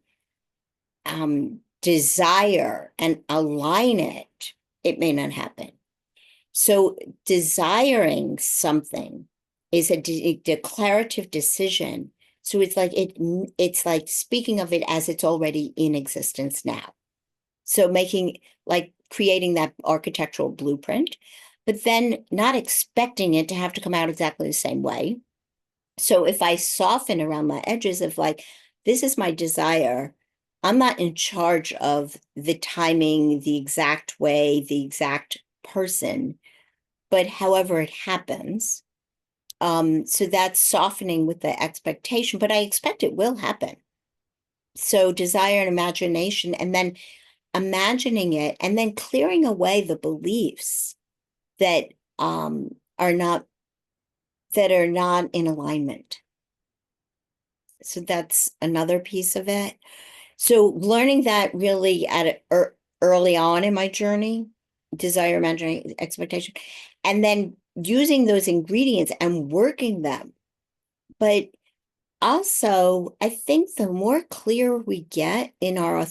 desire and align it, it may not happen. So desiring something is a declarative decision. So it's like speaking of it as it's already in existence now. So creating that architectural blueprint, but then not expecting it to have to come out exactly the same way. So if I soften around the edges of like, this is my desire, I'm not in charge of the timing, the exact way, the exact person, but however it happens. So that's softening with the expectation, but I expect it will happen. So desire and imagination, and then imagining it, and then clearing away the beliefs that are not in alignment. So that's another piece of it. So learning that really early on in my journey, desire, imagination, expectation, and then using those ingredients and working them. But also, I think the more clear we get in our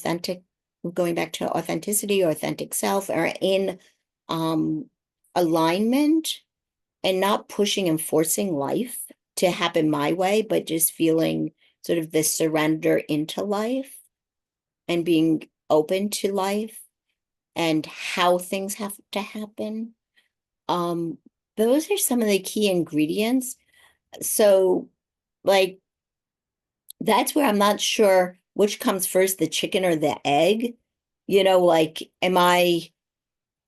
going back to authenticity or authentic self, or in alignment and not pushing and forcing life to happen my way, but just feeling sort of the surrender into life and being open to life and how things have to happen. Um, those are some of the key ingredients. So, like, that's where I'm not sure which comes first, the chicken or the egg. Like, am I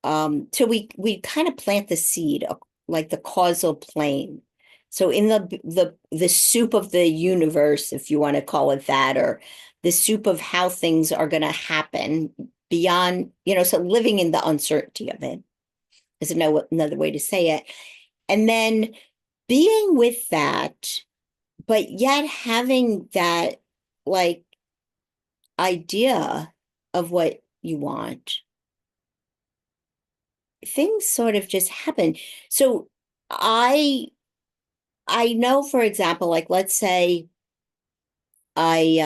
so we kind of plant the seed, like the causal plane. So in the soup of the universe, if you want to call it that, or the soup of how things are going to happen beyond, so living in the uncertainty of it is another way to say it. And then being with that, but yet having that like idea of what you want, things sort of just happen. So I I know, for example, like let's say I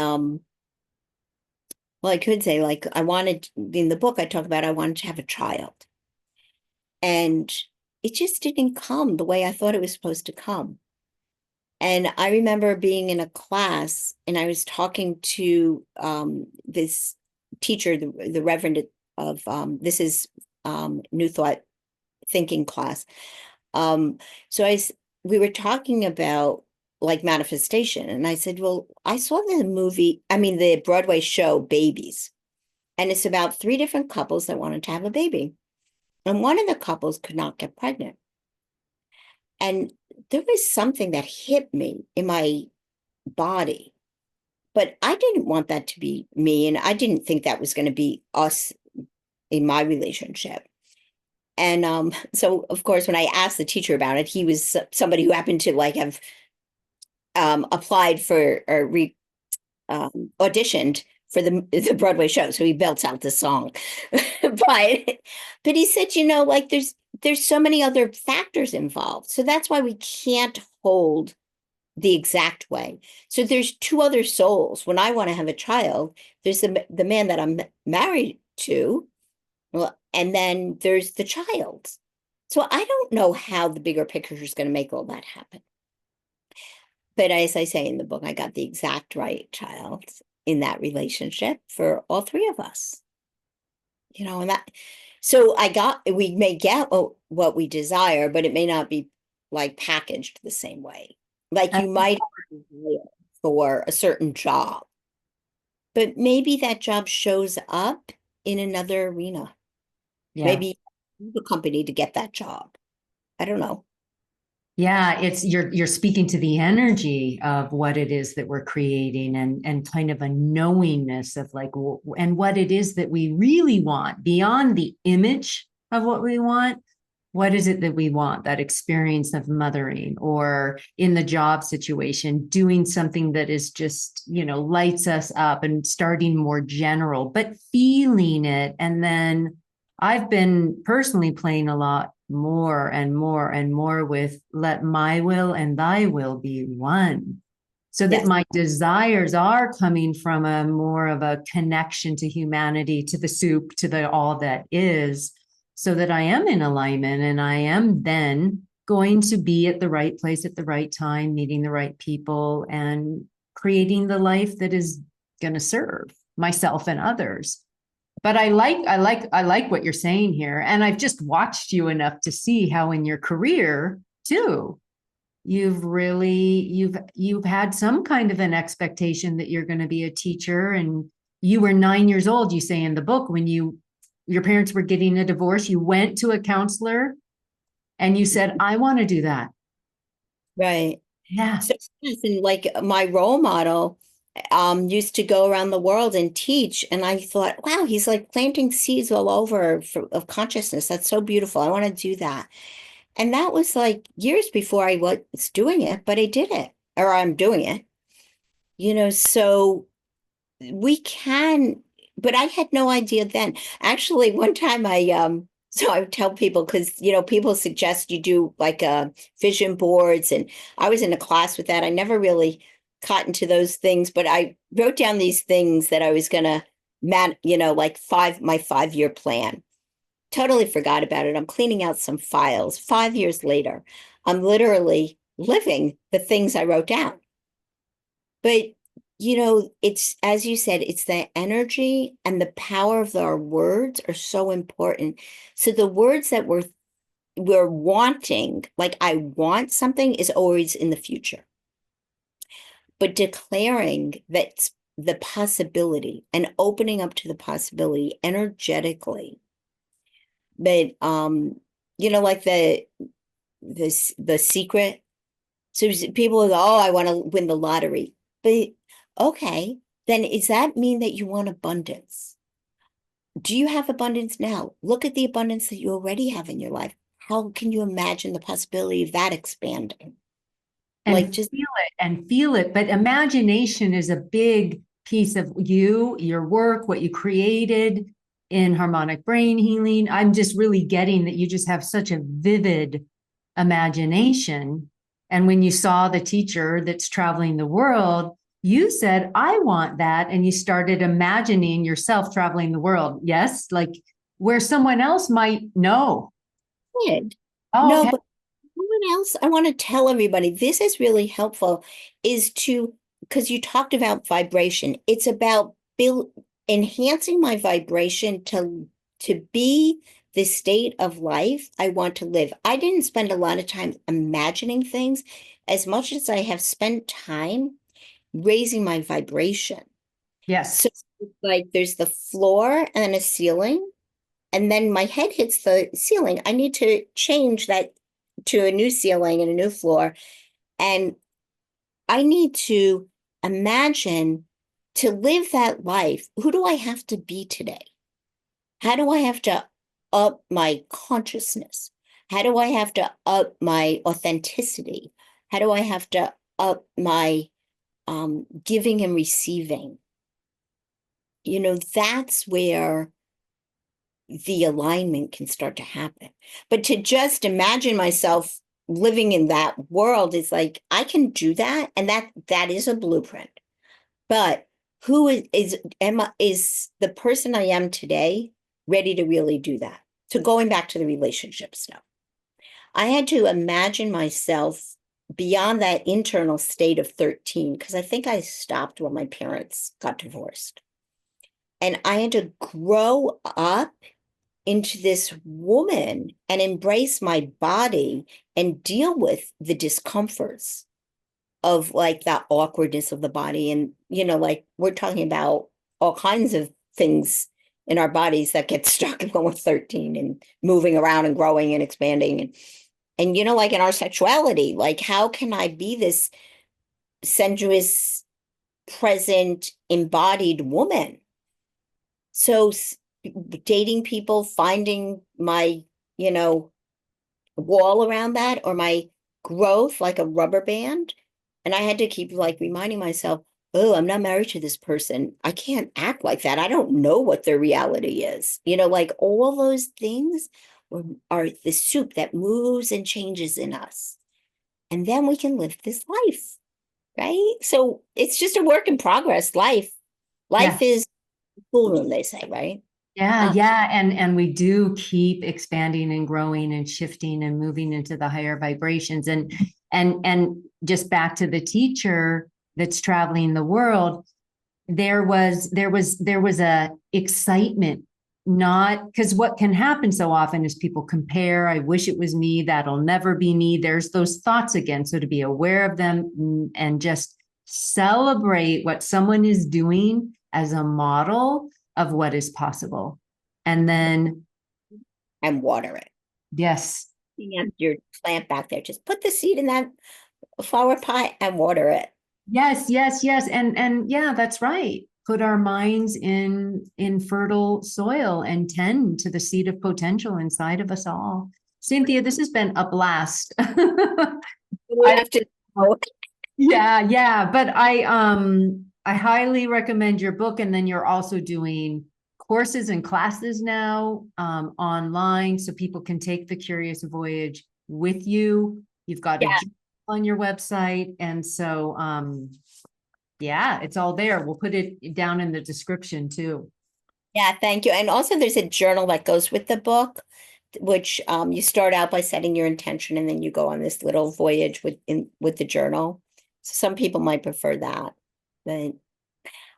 well, I could say like I wanted in the book I talk about I wanted to have a child. And it just didn't come the way I thought it was supposed to come. And I remember being in a class and I was talking to this teacher, the reverend of this is New Thought thinking class. Um, so we were talking about like manifestation, and I said, well, I saw the Broadway show Babies, and it's about three different couples that wanted to have a baby. And one of the couples could not get pregnant. And there was something that hit me in my body, but I didn't want that to be me. And I didn't think that was going to be us in my relationship. And so, of course, when I asked the teacher about it, he was somebody who happened to like have applied for or auditioned for the Broadway show. So he belts out the song. but he said, like there's so many other factors involved. So that's why we can't hold the exact way. So there's two other souls. When I want to have a child, there's the man that I'm married to, well, and then there's the child. So I don't know how the bigger picture is going to make all that happen. But as I say in the book, I got the exact right child in that relationship for all three of us. And that, so we may get what we desire, but it may not be like packaged the same way. Like you might have a desire for a certain job, but maybe that job shows up in another arena. Yeah. Maybe the company to get that job. I don't know. Yeah, it's you're speaking to the energy of what it is that we're creating and kind of a knowingness of like and what it is that we really want beyond the image of what we want. What is it that we want? That experience of mothering or in the job situation, doing something that is just, lights us up and starting more general, but feeling it. And then I've been personally playing a lot more and more and more with let my will and thy will be one. So that Yes. my desires are coming from a more of a connection to humanity, to the soup, to the all that is, so that I am in alignment and I am then going to be at the right place at the right time, meeting the right people and creating the life that is going to serve myself and others. But I like what you're saying here. And I've just watched you enough to see how in your career too, you've had some kind of an expectation that you're going to be a teacher. And you were 9 years old, you say in the book, when your parents were getting a divorce, you went to a counselor and you said, I want to do that. Right. Yeah. So, yes, and like my role model used to go around the world and teach, and I thought, wow, he's like planting seeds all over of consciousness. That's so beautiful. I want to do that. And that was like years before I was doing it, but I did it, or I'm doing it. So we can, but I had no idea then. Actually, one time so I would tell people because people suggest you do like vision boards, and I was in a class with that. I never really caught into those things, but I wrote down these things that I was gonna like my 5-year plan. Totally forgot about it. I'm cleaning out some files 5 years later. I'm literally living the things I wrote down. But it's, as you said, it's the energy and the power of our words are so important. So the words that we're wanting, like I want something, is always in the future. But declaring that the possibility and opening up to the possibility energetically, but like the secret. So people go, oh, I want to win the lottery. But okay, then does that mean that you want abundance? Do you have abundance now? Look at the abundance that you already have in your life. How can you imagine the possibility of that expanding? Like And just feel it and feel it. But imagination is a big piece of you, your work, what you created in harmonic brain healing. I'm just really getting that you just have such a vivid imagination. And when you saw the teacher that's traveling the world, you said, I want that. And you started imagining yourself traveling the world. Yes, like where someone else might know. kid. Oh, No, okay. but someone else, I want to tell everybody this is really helpful, is to, because you talked about vibration. It's about enhancing my vibration to be the state of life I want to live. I didn't spend a lot of time imagining things as much as I have spent time raising my vibration. Yes. So like there's the floor and a ceiling, and then my head hits the ceiling. I need to change that to a new ceiling and a new floor. And I need to imagine to live that life. Who do I have to be today? How do I have to up my consciousness? How do I have to up my authenticity? How do I have to up my giving and receiving? That's where the alignment can start to happen. But to just imagine myself living in that world is like I can do that, and that is a blueprint. But who is the person I am today ready to really do that? So going back to the relationship stuff, I had to imagine myself beyond that internal state of 13, because I think I stopped when my parents got divorced. And I had to grow up into this woman and embrace my body and deal with the discomforts of like that awkwardness of the body. And, like we're talking about all kinds of things in our bodies that get stuck when we're 13 and moving around and growing and expanding. And like in our sexuality, like how can I be this sensuous, present, embodied woman? So dating people, finding my, wall around that or my growth like a rubber band. And I had to keep like reminding myself, oh, I'm not married to this person. I can't act like that. I don't know what their reality is. Like all those things are the soup that moves and changes in us. And then we can live this life, right? So it's just a work in progress. Life. Yeah. Life is schoolroom, they say, right? Yeah, Uh, yeah, and we do keep expanding and growing and shifting and moving into the higher vibrations and just back to the teacher that's traveling the world, there was a excitement, not because what can happen so often is people compare. I wish it was me, that'll never be me. There's those thoughts again. So to be aware of them and just celebrate what someone is doing as a model of what is possible. And then, and water it. yes, You have your plant back there. Just put the seed in that flower pot and water it. yes, yes, yes. And yeah, that's right. Put our minds in fertile soil and tend to the seed of potential inside of us all. Cynthia, this has been a blast. We I have to know. Yeah, yeah, but I highly recommend your book, and then you're also doing courses and classes now online so people can take the Curious Voyage with you. You've got a Yeah, journal on your website, and so yeah, it's all there. We'll put it down in the description too. yeah, thank you. And also there's a journal that goes with the book which you start out by setting your intention and then you go on this little voyage with the journal. So some people might prefer that, but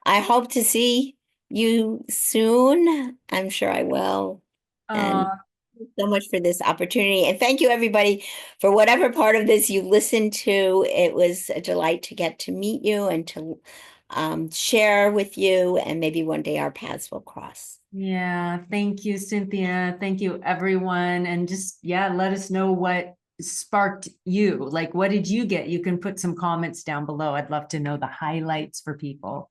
I hope to see you soon. I'm sure I will. And Uh, thank you so much for this opportunity. And thank you, everybody, for whatever part of this you listened to. It was a delight to get to meet you and to share with you. And maybe one day our paths will cross. yeah, thank you, Cynthia. Thank you, everyone. And just, yeah, let us know what sparked you. Like, what did you get? You can put some comments down below. I'd love to know the highlights for people.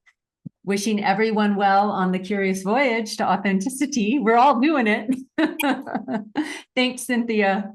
Wishing everyone well on the curious voyage to authenticity. We're all doing it. Thanks, Cynthia.